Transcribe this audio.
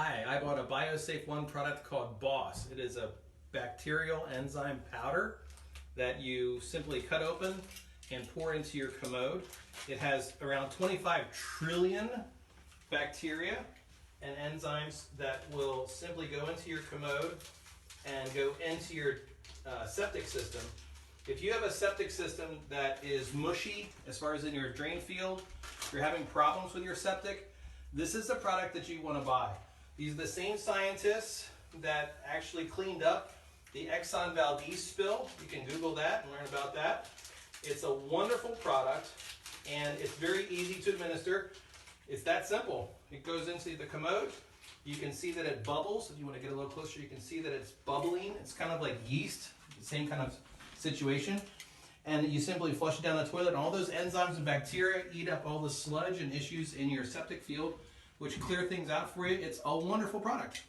Hi, I bought a BioSafe One product called B.O.S.S. It is a bacterial enzyme powder that you simply cut open and pour into your commode. It has around 25 trillion bacteria and enzymes that will simply go into your commode and go into your septic system. If you have a septic system that is mushy as far as in your drain field, you're having problems with your septic, this is the product that you want to buy. These are the same scientists that actually cleaned up the Exxon Valdez spill. You can Google that and learn about that. It's a wonderful product and it's very easy to administer. It's that simple. It goes into the commode. You can see that it bubbles. If you want to get a little closer, you can see that it's bubbling. It's kind of like yeast, the same kind of situation. And you simply flush it down the toilet and all those enzymes and bacteria eat up all the sludge and issues in your septic field, which clear things out for you. It's a wonderful product.